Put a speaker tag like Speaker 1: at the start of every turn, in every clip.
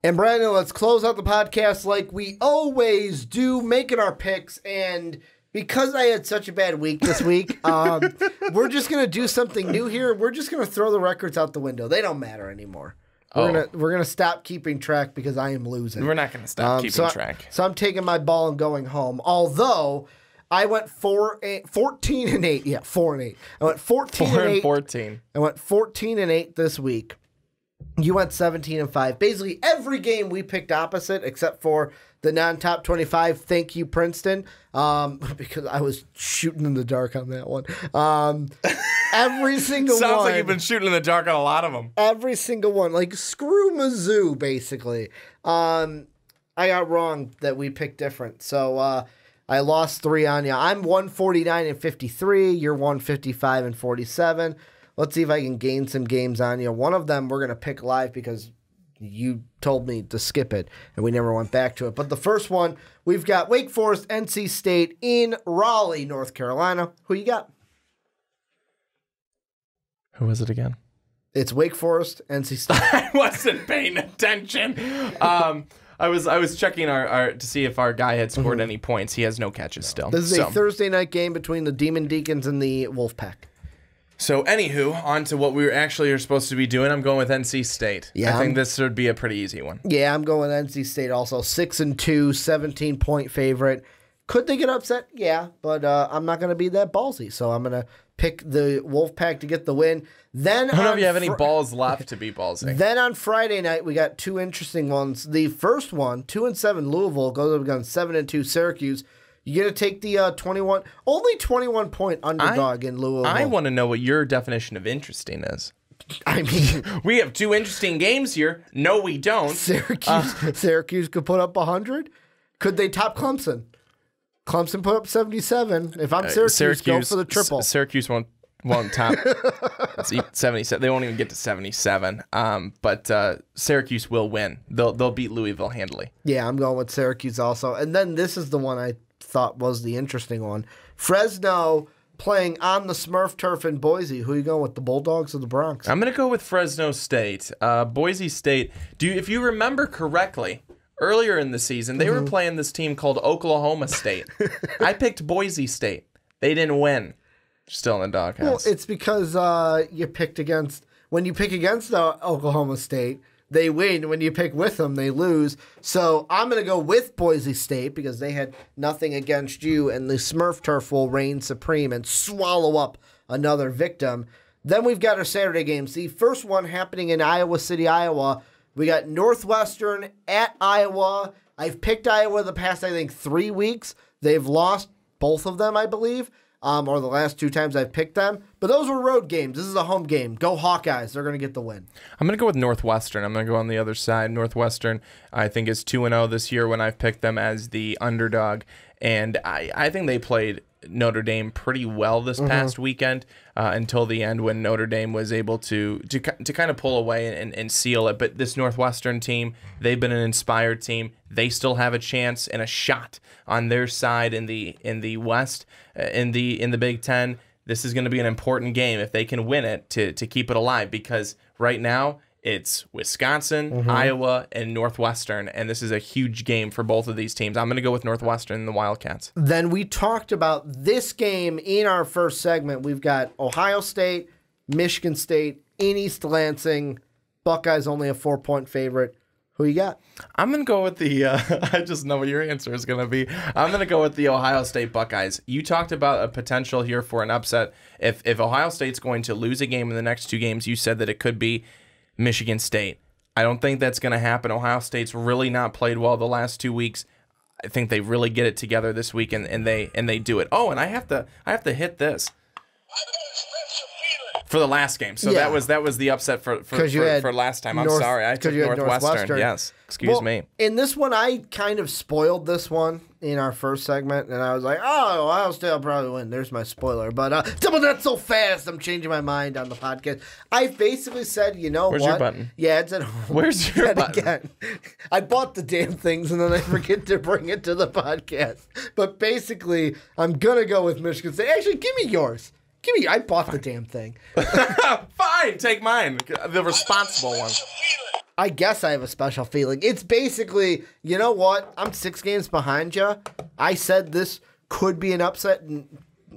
Speaker 1: And Brandon, let's close out the podcast like we always do, making our picks. And because I had such a bad week this week, we're just going to do something new here. We're just going to throw the records out the window. They don't matter anymore. We're gonna stop keepking track because I am losing.
Speaker 2: We're not gonna stop keeping track.
Speaker 1: So I'm taking my ball and going home. Although I went 14 and 8. Yeah, 4 and 8. I went 14 and 8.
Speaker 2: 14.
Speaker 1: I went 14 and 8 this week. You went 17 and 5. Basically, every game we picked opposite except for the non-top 25. Thank you, Princeton, because I was shooting in the dark on that one. Every single one.
Speaker 2: Sounds like you've been shooting in the dark on a lot of them.
Speaker 1: Every single one. Like, screw Mizzou, basically. I got wrong that we picked different. So, I lost 3 on you. I'm 149 and 53. You're 155 and 47. Let's see if I can gain some games on you. One of them we're going to pick live because you told me to skip it, and we never went back to it. But the first one, we've got Wake Forest, NC State in Raleigh, North Carolina. Who you got?
Speaker 2: Who was it again?
Speaker 1: It's Wake Forest, NC State.
Speaker 2: I wasn't paying attention. I was checking our to see if our guy had scored any points. He has no catches still.
Speaker 1: This is a Thursday night game between the Demon Deacons and the Wolfpack. So,
Speaker 2: anywho, on to what we actually are supposed to be doing. I'm going with NC State. Yeah, I think this would be a pretty easy one.
Speaker 1: Yeah, I'm going with NC State also. 6-2, 17-point favorite. Could they get upset? Yeah, but I'm not going to be that ballsy, so I'm going to pick the Wolfpack to get the win. Then
Speaker 2: I don't know if you have any balls left to be ballsy.
Speaker 1: Then on Friday night, we got 2 interesting ones. The first one, 2-7 Louisville goes up against 7-2 Syracuse. You going to take the 21-point underdog in Louisville.
Speaker 2: I want to know what your definition of interesting is.
Speaker 1: I mean,
Speaker 2: we have 2 interesting games here. No, we don't.
Speaker 1: Syracuse could put up 100. Could they top Clemson? Clemson put up 77. If I'm Syracuse, go for the triple.
Speaker 2: Syracuse won't top 77. They won't even get to 77. But Syracuse will win. They'll beat Louisville handily.
Speaker 1: Yeah, I'm going with Syracuse also. And then this is the one I thought was the interesting one. Fresno playing on the Smurf turf in Boise. Who are you going with, the Bulldogs or the Bronx?
Speaker 2: I'm going to go with Fresno State. Boise State, if you remember correctly, earlier in the season, they were playing this team called Oklahoma State. I picked Boise State. They didn't win. Still in the doghouse.
Speaker 1: Well, it's because you picked against... When you pick against Oklahoma State, they win. When you pick with them, they lose. So I'm going to go with Boise State because they had nothing against you, and the Smurf turf will reign supreme and swallow up another victim. Then we've got our Saturday games. The first one happening in Iowa City, Iowa. We got Northwestern at Iowa. I've picked Iowa the past, I think, 3 weeks. They've lost both of them, I believe, or the last 2 times I've picked them. But those were road games. This is a home game. Go Hawkeyes. They're going to get the win.
Speaker 2: I'm going to go with Northwestern. I'm going to go on the other side. Northwestern, I think, is 2-0 this year when I've picked them as the underdog. And I think they played Notre Dame pretty well this past weekend until the end when Notre Dame was able to kind of pull away and seal it. But this Northwestern team, they've been an inspired team. They still have a chance and a shot on their side in the West, in the Big Ten. This is going to be an important game if they can win it to keep it alive, because right now it's Wisconsin, Iowa, and Northwestern, and this is a huge game for both of these teams. I'm going to go with Northwestern and the Wildcats.
Speaker 1: Then we talked about this game in our first segment. We've got Ohio State, Michigan State in East Lansing. Buckeyes only a 4-point favorite. Who you got?
Speaker 2: I'm going to go with the I just know what your answer is going to be. I'm going to go with the Ohio State Buckeyes. You talked about a potential here for an upset. If Ohio State's going to lose a game in the next 2 games, you said that it could be Michigan State. I don't think that's going to happen. Ohio State's really not played well the last 2 weeks. I think they really get it together this week, and they do it. Oh, and I have to hit this for the last game. So
Speaker 1: yeah.
Speaker 2: that was the upset for last time. I'm sorry. I took Northwestern. Yes. Excuse me.
Speaker 1: In this one, I kind of spoiled this one in our first segment, and I was like, oh, Ohio State will probably win. There's my spoiler. But double that so fast, I'm changing my mind on the podcast. I basically said, you know
Speaker 2: Where's
Speaker 1: what?
Speaker 2: Your button?
Speaker 1: Yeah, it's at
Speaker 2: home. Where's your button? Again.
Speaker 1: I bought the damn things, and then I forget to bring it to the podcast. But basically, I'm going to go with Michigan State. Actually, give me yours. I bought the damn thing.
Speaker 2: Fine, take mine. The responsible one.
Speaker 1: I guess I have a special feeling. It's basically, you know what? I'm 6 games behind you. I said this could be an upset and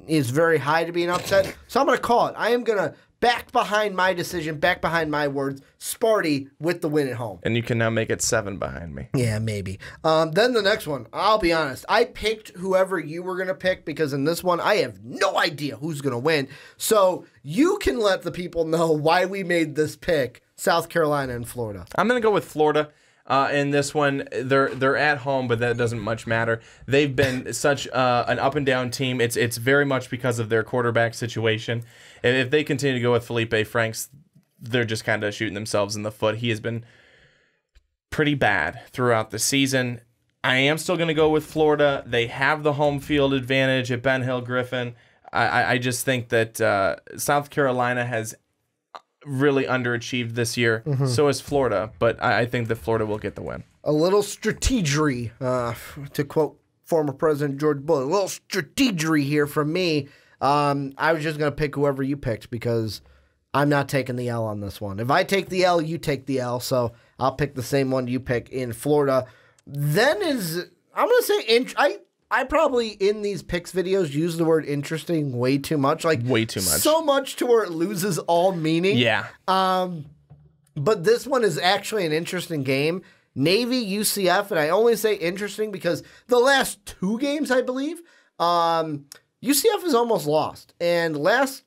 Speaker 1: is very high to be an upset. So I'm going to call it. I am going to back behind my decision, back behind my words, Sparty with the win at home.
Speaker 2: And you can now make it 7 behind me.
Speaker 1: Yeah, maybe. Then the next one, I'll be honest. I picked whoever you were going to pick because in this one, I have no idea who's going to win. So you can let the people know why we made this pick, South Carolina and Florida.
Speaker 2: I'm going to go with Florida. In this one, they're at home, but that doesn't much matter. They've been such an up and down team. It's very much because of their quarterback situation. And if they continue to go with Felipe Franks, they're just kind of shooting themselves in the foot. He has been pretty bad throughout the season. I am still going to go with Florida. They have the home field advantage at Ben Hill Griffin. I just think that South Carolina has really underachieved this year. So has Florida, but I think that Florida will get the win.
Speaker 1: A little strategery, to quote former President George Bush, a little strategery here from me. I was just going to pick whoever you picked because I'm not taking the L on this one. If I take the L, you take the L, so I'll pick the same one you pick in Florida. Then I'm going to say, I probably in these picks videos use the word interesting way too much. Like
Speaker 2: way too much.
Speaker 1: So much to where it loses all meaning.
Speaker 2: Yeah.
Speaker 1: But this one is actually an interesting game. Navy, UCF, and I only say interesting because the last 2 games, I believe, UCF has almost lost. And last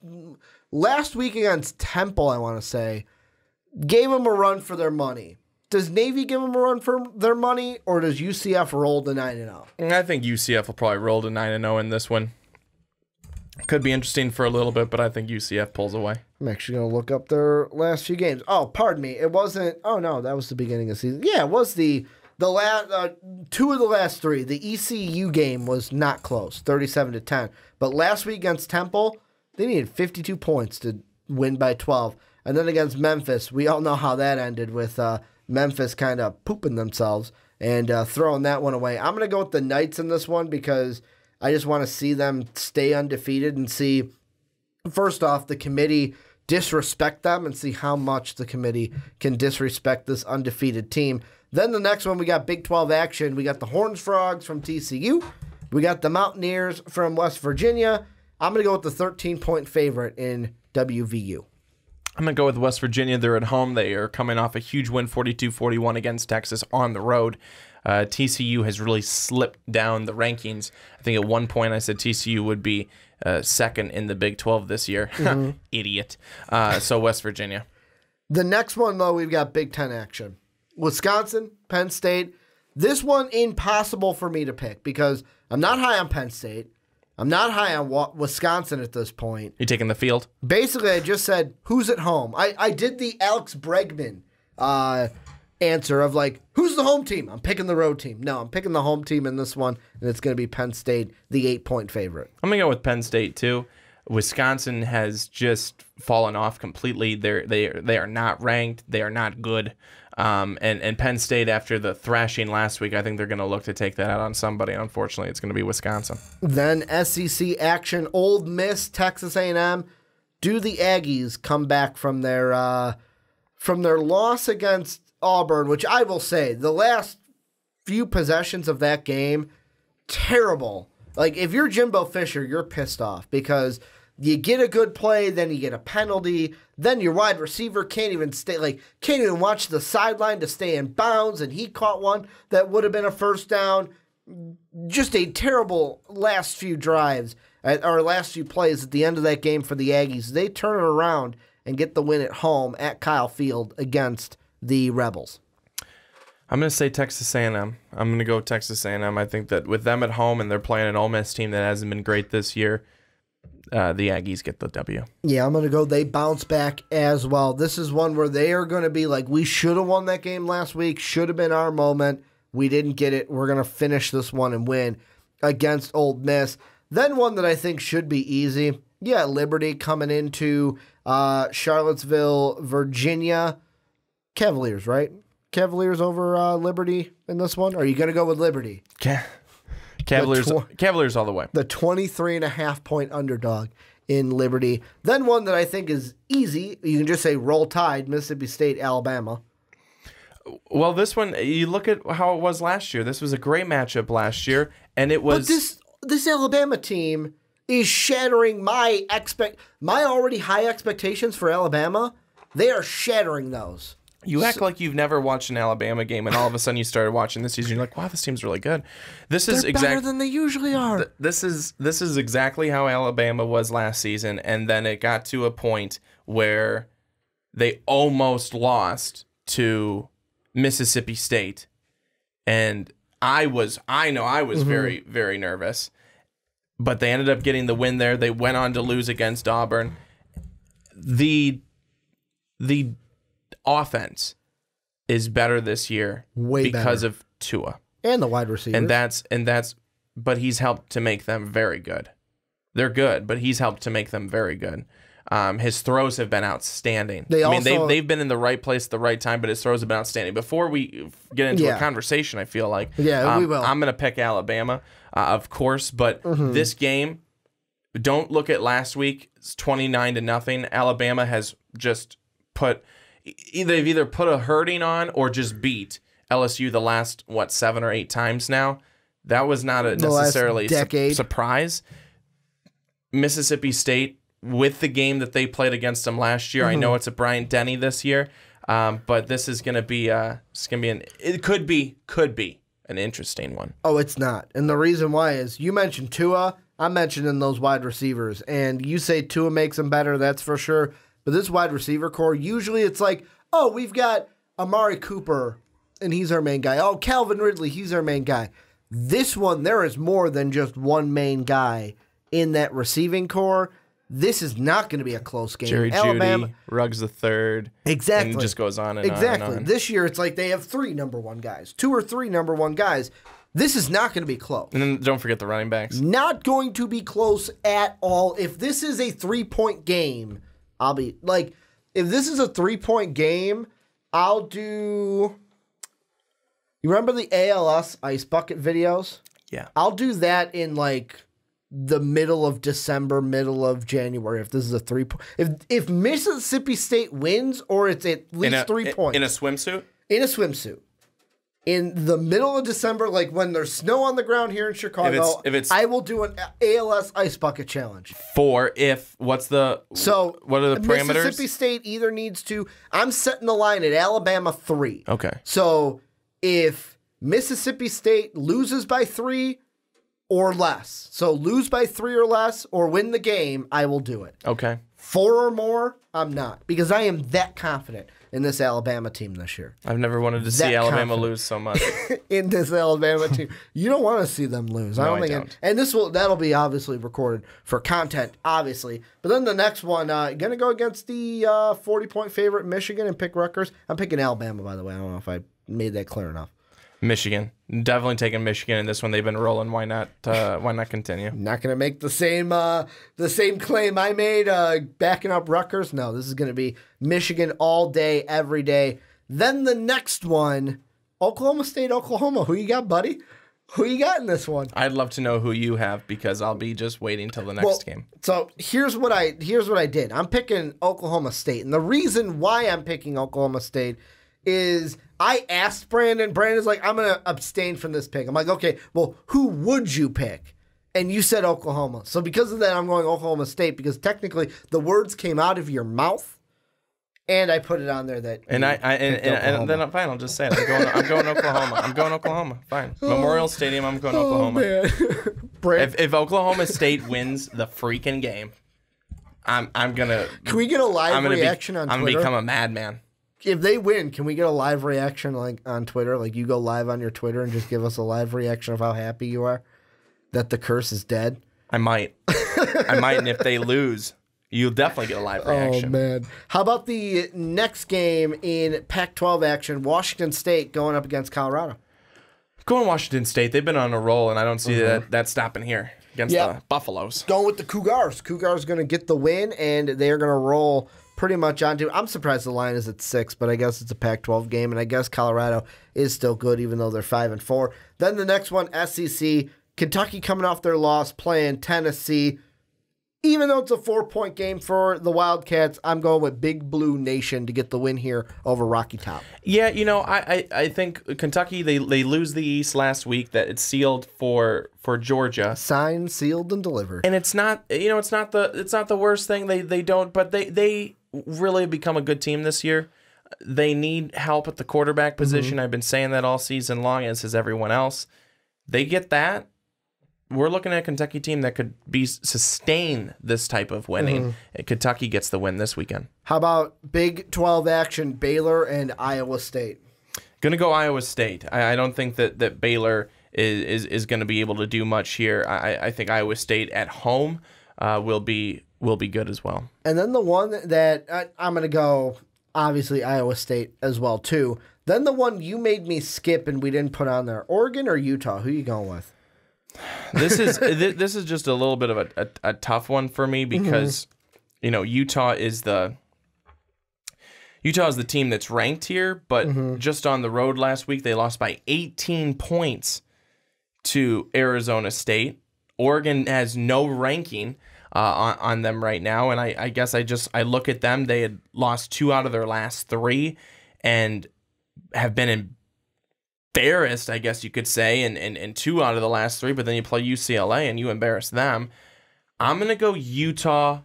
Speaker 1: week against Temple, I want to say, gave them a run for their money. Does Navy give them a run for their money, or does UCF roll to 9-0?
Speaker 2: I think UCF will probably roll to 9-0 in this one. Could be interesting for a little bit, but I think UCF pulls away.
Speaker 1: I'm actually going to look up their last few games. Oh, pardon me. It wasn't. Oh, no, that was the beginning of the season. Yeah, it was the last 2 of the last 3. The ECU game was not close, 37-10. But last week against Temple, they needed 52 points to win by 12. And then against Memphis, we all know how that ended with Memphis kind of pooping themselves and throwing that one away. I'm going to go with the Knights in this one because I just want to see them stay undefeated and see, first off, the committee disrespect them and see how much the committee can disrespect this undefeated team. Then the next one, we got Big 12 action. We got the Horns Frogs from TCU. We got the Mountaineers from West Virginia. I'm going to go with the 13-point favorite in WVU.
Speaker 2: I'm going to go with West Virginia. They're at home. They are coming off a huge win, 42-41 against Texas on the road. TCU has really slipped down the rankings. I think at one point I said TCU would be second in the Big 12 this year. Idiot. So West Virginia.
Speaker 1: The next one, though, we've got Big 10 action. Wisconsin, Penn State. This one impossible for me to pick because I'm not high on Penn State. I'm not high on Wisconsin at this point.
Speaker 2: You taking the field?
Speaker 1: Basically, I just said, who's at home? I did the Alex Bregman answer of like, who's the home team? I'm picking the road team. No, I'm picking the home team in this one, and it's going to be Penn State, the 8-point favorite.
Speaker 2: I'm going to go with Penn State, too. Wisconsin has just fallen off completely. They are not ranked. They are not good. And Penn State, after the thrashing last week, I think they're going to look to take that out on somebody. Unfortunately, it's going to be Wisconsin.
Speaker 1: Then SEC action, Ole Miss, Texas A&M. Do the Aggies come back from their loss against Auburn, which I will say, the last few possessions of that game, terrible. Like, if you're Jimbo Fisher, you're pissed off because you get a good play, then you get a penalty, then your wide receiver can't even watch the sideline to stay in bounds, and he caught one that would have been a first down. Just a terrible last few drives, or last few plays at the end of that game for the Aggies. They turn it around and get the win at home at Kyle Field against the Rebels.
Speaker 2: I'm going to say Texas A&M. I'm going to go Texas A&M. I think that with them at home and they're playing an Ole Miss team that hasn't been great this year, the Aggies get the W.
Speaker 1: Yeah, I'm going to go they bounce back as well. This is one where they are going to be like, we should have won that game last week. Should have been our moment. We didn't get it. We're going to finish this one and win against Ole Miss. Then one that I think should be easy. Yeah, Liberty coming into Charlottesville, Virginia. Cavaliers, right? Cavaliers over Liberty in this one? Or are you going to go with Liberty?
Speaker 2: Cavaliers all the way.
Speaker 1: The 23.5-point underdog in Liberty. Then one that I think is easy. You can just say roll tide, Mississippi State, Alabama.
Speaker 2: Well, this one, you look at how it was last year. This was a great matchup last year, and it was.
Speaker 1: But this Alabama team is shattering my already high expectations for Alabama. They are shattering those.
Speaker 2: You act like you've never watched an Alabama game, and all of a sudden you started watching this season. You're like, wow, this team's really good.
Speaker 1: They're better than they usually are.
Speaker 2: This is exactly how Alabama was last season, and then it got to a point where they almost lost to Mississippi State, and I was very, very nervous, but they ended up getting the win there. They went on to lose against Auburn. The offense is better this year because of Tua
Speaker 1: and the wide receivers,
Speaker 2: but he's helped to make them very good. They're good, but he's helped to make them very good. His throws have been outstanding. They've been in the right place at the right time, but his throws have been outstanding. Before we get into a conversation, I feel like
Speaker 1: we will.
Speaker 2: I'm going to pick Alabama, of course, but this game, don't look at last week. It's 29-0. Alabama has just they've either put a hurting on or just beat LSU the last 7 or 8 times now. That was not necessarily a surprise. Mississippi State, with the game that they played against them last year, I know it's a Bryant Denny this year, but this is going to be it could be an interesting one.
Speaker 1: Oh, it's not, and the reason why is you mentioned Tua. I'm mentioning those wide receivers, and you say Tua makes them better. That's for sure. But this wide receiver core, usually it's like, oh, we've got Amari Cooper, and he's our main guy. Oh, Calvin Ridley, he's our main guy. This one, there is more than just one main guy in that receiving core. This is not going to be a close game.
Speaker 2: Jerry
Speaker 1: Alabama,
Speaker 2: Jeudy, Ruggs the third.
Speaker 1: Exactly.
Speaker 2: And it just goes on and
Speaker 1: exactly.
Speaker 2: on and on.
Speaker 1: This year, it's like they have 3 number 1 guys, 2 or 3 number 1 guys. This is not going to be close.
Speaker 2: And then don't forget the running backs.
Speaker 1: Not going to be close at all. If this is a 3-point game, I'll be like, if this is a 3-point game, I'll do. You remember the ALS ice bucket videos?
Speaker 2: Yeah.
Speaker 1: I'll do that in like the middle of December, middle of January. If this is a 3-point, if Mississippi State wins, or it's at least 3 points
Speaker 2: in a swimsuit.
Speaker 1: In a swimsuit. In the middle of December, like when there's snow on the ground here in Chicago, I will do an ALS ice bucket challenge.
Speaker 2: What are the parameters?
Speaker 1: Mississippi State either needs to. I'm setting the line at Alabama 3.
Speaker 2: Okay.
Speaker 1: So if Mississippi State loses by 3 or less, so lose by 3 or less, or win the game, I will do it.
Speaker 2: Okay.
Speaker 1: 4 or more, I'm not, because I am that confident in this Alabama team this year.
Speaker 2: I've never wanted to see Alabama lose so much.
Speaker 1: In this Alabama team. You don't want to see them lose.
Speaker 2: No, I don't.
Speaker 1: And that'll be obviously recorded for content, obviously. But then the next one, going to go against the 40-point favorite Michigan and pick Rutgers. I'm picking Alabama, by the way. I don't know if I made that clear enough.
Speaker 2: Michigan. Definitely taking Michigan in this one. They've been rolling. Why not continue?
Speaker 1: Not going to make the same claim I made backing up Rutgers. No, this is going to be Michigan all day, every day. Then the next one, Oklahoma State, Oklahoma. Who you got, buddy? Who you got in this one?
Speaker 2: I'd love to know who you have, because I'll be just waiting till the next game.
Speaker 1: So here's what I did. I'm picking Oklahoma State. And the reason why I'm picking Oklahoma State is I asked Brandon. Brandon's like, I'm going to abstain from this pick. I'm like, okay, well, who would you pick? And you said Oklahoma. So because of that, I'm going Oklahoma State, because technically the words came out of your mouth, and I put it on there that.
Speaker 2: And then fine, I'll just say it. I'm going Oklahoma. I'm going Oklahoma. Fine. Memorial Stadium. I'm going Oklahoma.
Speaker 1: Man.
Speaker 2: If Oklahoma State wins the freaking game, I'm gonna.
Speaker 1: Can we get a live reaction on Twitter?
Speaker 2: I'm gonna become a madman.
Speaker 1: If they win, can we get a live reaction like on Twitter? Like you go live on your Twitter and just give us a live reaction of how happy you are that the curse is dead?
Speaker 2: I might. And if they lose, you'll definitely get a live reaction.
Speaker 1: Oh, man. How about the next game in Pac-12 action? Washington State going up against Colorado.
Speaker 2: Going Washington State. They've been on a roll, and I don't see that stopping here against the Buffaloes.
Speaker 1: Going with the Cougars. Cougars going to get the win, and they're going to roll pretty much onto. I'm surprised the line is at 6, but I guess it's a Pac-12 game, and I guess Colorado is still good, even though they're 5-4. Then the next one, SEC, Kentucky coming off their loss, playing Tennessee. Even though it's a 4-point game for the Wildcats, I'm going with Big Blue Nation to get the win here over Rocky Top.
Speaker 2: Yeah, I think Kentucky, they lose the East last week. That it's sealed for Georgia.
Speaker 1: Signed, sealed, and delivered.
Speaker 2: And it's not the worst thing. They don't, but they really have become a good team this year. They need help at the quarterback position. I've been saying that all season long, as has everyone else. They get that. We're looking at a Kentucky team that could sustain this type of winning. Kentucky gets the win this weekend.
Speaker 1: How about Big 12 action, Baylor and Iowa State?
Speaker 2: Going to go Iowa State. I don't think that Baylor is going to be able to do much here. I think Iowa State at home will be good as well.
Speaker 1: And then the one that I'm going to go, obviously, Iowa State as well, too. Then the one you made me skip and we didn't put on there, Oregon or Utah? Who are you going with?
Speaker 2: This is just a little bit of a tough one for me because Utah is the team that's ranked here, but just on the road last week they lost by 18 points to Arizona State. Oregon has no ranking on them right now, and I guess I look at them. They had lost 2 out of their last 3 and have been embarrassed, I guess you could say, and 2 out of the last 3, but then you play UCLA and you embarrass them. I'm going to go Utah.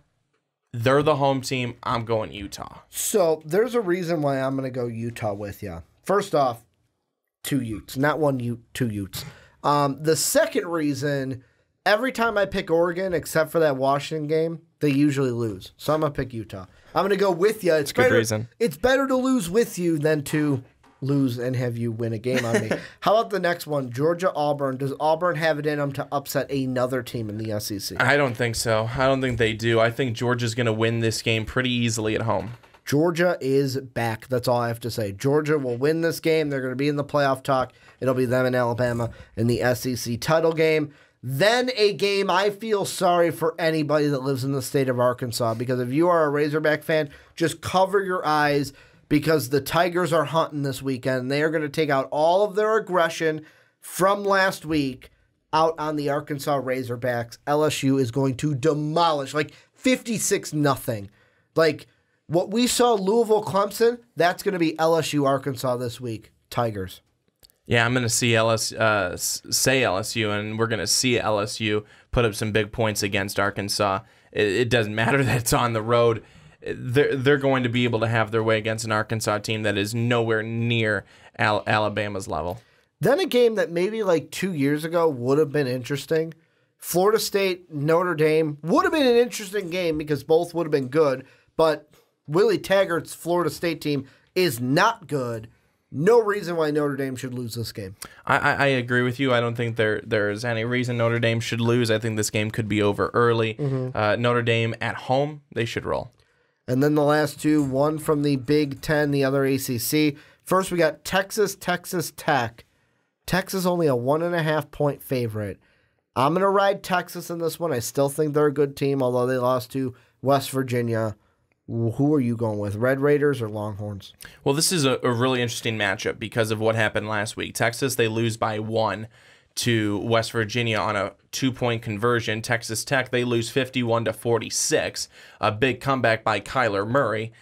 Speaker 2: They're the home team. I'm going Utah.
Speaker 1: So there's a reason why I'm going to go Utah with you. First off, 2 Utes. Not 1 Ute, 2 Utes. The second reason, every time I pick Oregon, except for that Washington game, they usually lose. So I'm going to pick Utah. I'm going to go with you. It's
Speaker 2: good reason.
Speaker 1: It's better to lose with you than to lose and have you win a game on me. How about the next one, Georgia-Auburn? Does Auburn have it in them to upset another team in the SEC?
Speaker 2: I don't think so. I don't think they do. I think Georgia's going to win this game pretty easily at home.
Speaker 1: Georgia is back. That's all I have to say. Georgia will win this game. They're going to be in the playoff talk. It'll be them and Alabama in the SEC title game. Then a game I feel sorry for anybody that lives in the state of Arkansas, because if you are a Razorback fan, just cover your eyes, because the Tigers are hunting this weekend. They are going to take out all of their aggression from last week out on the Arkansas Razorbacks. LSU is going to demolish, like 56-0. Like what we saw Louisville Clemson, that's going to be LSU Arkansas this week. Tigers.
Speaker 2: Yeah, I'm going to say LSU, and we're going to see LSU put up some big points against Arkansas. It doesn't matter that it's on the road. They're going to be able to have their way against an Arkansas team that is nowhere near Alabama's level.
Speaker 1: Then a game that maybe like 2 years ago would have been interesting. Florida State, Notre Dame would have been an interesting game because both would have been good, but Willie Taggart's Florida State team is not good. No reason why Notre Dame should lose this game.
Speaker 2: I agree with you. I don't think there's any reason Notre Dame should lose. I think this game could be over early. Notre Dame at home, they should roll.
Speaker 1: And then the last 2, one from the Big Ten, the other ACC. First, we got Texas Tech. Texas only a 1.5-point favorite. I'm going to ride Texas in this one. I still think they're a good team, although they lost to West Virginia. Who are you going with, Red Raiders or Longhorns?
Speaker 2: Well, this is a really interesting matchup because of what happened last week. Texas, they lose by 1 to West Virginia on a 2-point conversion. Texas Tech, they lose 51-46. A big comeback by Kyler Murray.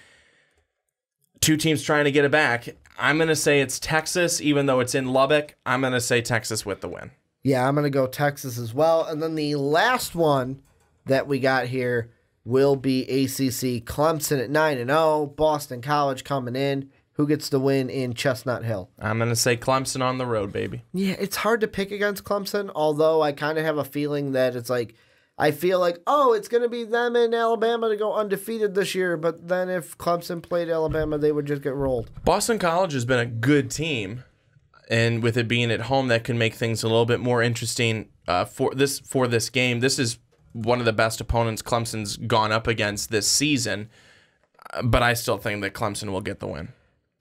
Speaker 2: 2 teams trying to get it back. I'm going to say it's Texas, even though it's in Lubbock. I'm going to say Texas with the win.
Speaker 1: Yeah, I'm going to go Texas as well. And then the last one that we got here will be ACC. Clemson at 9-0. Boston College coming in. Who gets the win in Chestnut Hill?
Speaker 2: I'm going to say Clemson on the road, baby.
Speaker 1: Yeah, it's hard to pick against Clemson, although I kind of have a feeling that it's like, I feel like, oh, it's going to be them and Alabama to go undefeated this year, but then if Clemson played Alabama, they would just get rolled.
Speaker 2: Boston College has been a good team, and with it being at home, that can make things a little bit more interesting for this game. This is one of the best opponents Clemson's gone up against this season, but I still think that Clemson will get the win.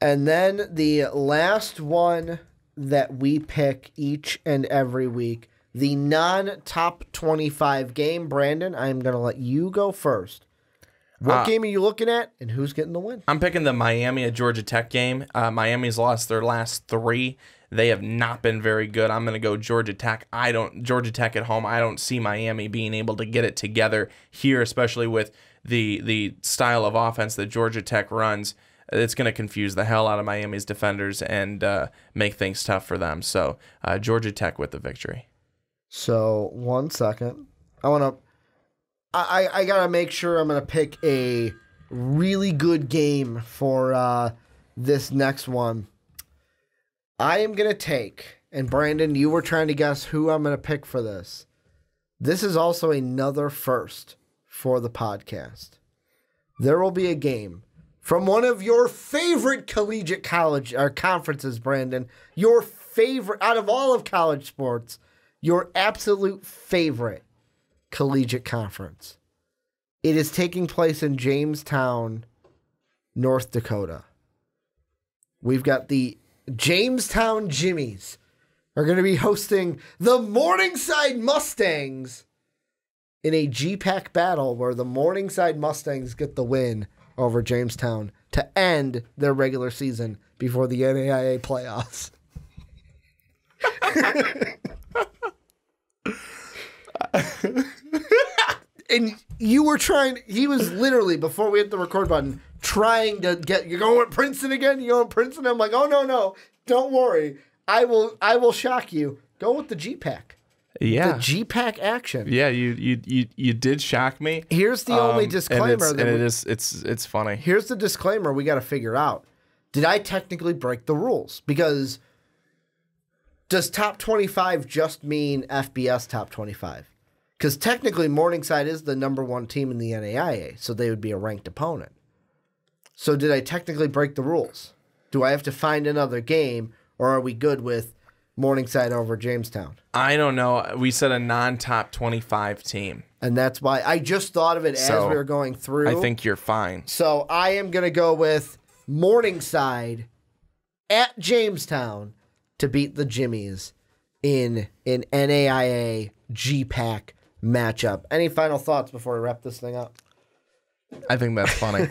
Speaker 1: And then the last one that we pick each and every week, the non-top 25 game. Brandon, I'm going to let you go first. What game are you looking at, and who's getting the win?
Speaker 2: I'm picking the Miami at Georgia Tech game. Miami's lost their last 3. They have not been very good. I'm going to go Georgia Tech. Georgia Tech at home. I don't see Miami being able to get it together here, especially with the style of offense that Georgia Tech runs. It's going to confuse the hell out of Miami's defenders and make things tough for them. So Georgia Tech with the victory.
Speaker 1: So 1 second. I got to make sure I'm going to pick a really good game for this next one. I am going to take, and Brandon, you were trying to guess who I'm going to pick for this. This is also another first for the podcast. There will be a game from one of your favorite collegiate college or conferences, Brandon. Your favorite, out of all of college sports, your absolute favorite collegiate conference. It is taking place in Jamestown, North Dakota. We've got the Jamestown Jimmies are going to be hosting the Morningside Mustangs in a GPAC battle where the Morningside Mustangs get the win over Jamestown to end their regular season before the NAIA playoffs. And you were he was literally, before we hit the record button, trying to you're going with Princeton again? You're going with Princeton? I'm like, oh, no, don't worry. I will shock you. Go with the GPAC.
Speaker 2: Yeah.
Speaker 1: The GPAC action.
Speaker 2: Yeah, you did shock me.
Speaker 1: Here's the only disclaimer.
Speaker 2: It's funny.
Speaker 1: Here's the disclaimer we got to figure out. Did I technically break the rules? Because does top 25 just mean FBS top 25? Because technically Morningside is the number 1 team in the NAIA, so they would be a ranked opponent. So did I technically break the rules? Do I have to find another game, or are we good with Morningside over Jamestown?
Speaker 2: I don't know. We said a non-top 25 team.
Speaker 1: And that's why I just thought of it as we were going through.
Speaker 2: I think you're fine.
Speaker 1: So I am going to go with Morningside at Jamestown to beat the Jimmies in an NAIA GPAC matchup. Any final thoughts before we wrap this thing up?
Speaker 2: I think that's funny.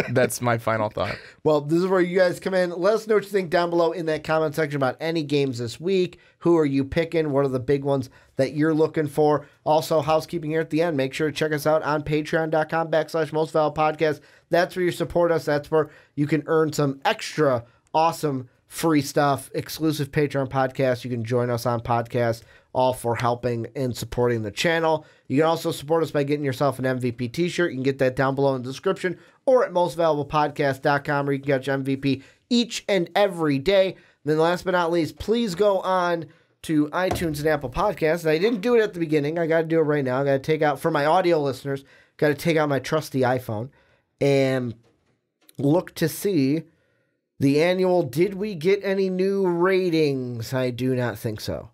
Speaker 2: That's my final thought.
Speaker 1: Well, this is where you guys come in. Let us know what you think down below in that comment section about any games this week. Who are you picking? What are the big ones that you're looking for? Also, housekeeping here at the end. Make sure to check us out on patreon.com/mostvaluedpodcast. That's where you support us. That's where you can earn some extra awesome free stuff, exclusive Patreon podcasts. You can join us on podcasts, all for helping and supporting the channel. You can also support us by getting yourself an MVP t-shirt. You can get that down below in the description or at mostvaluablepodcast.com, where you can catch MVP each and every day. And then last but not least, please go on to iTunes and Apple Podcasts. And I didn't do it at the beginning. I got to do it right now. I got to take out, for my audio listeners, got to take out my trusty iPhone and look to see the annual, did we get any new ratings? I do not think so.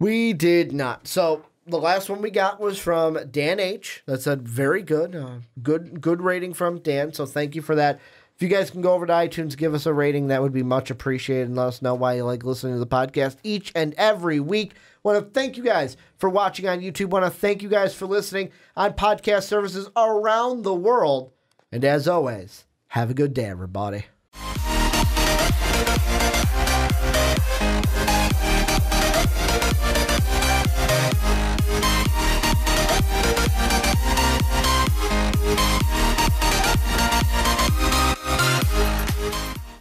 Speaker 1: We did not. So the last one we got was from Dan H. That's a very good, good rating from Dan. So thank you for that. If you guys can go over to iTunes, give us a rating, that would be much appreciated, and let us know why you like listening to the podcast each and every week. Want to thank you guys for watching on YouTube. Want to thank you guys for listening on podcast services around the world. And as always, have a good day, everybody.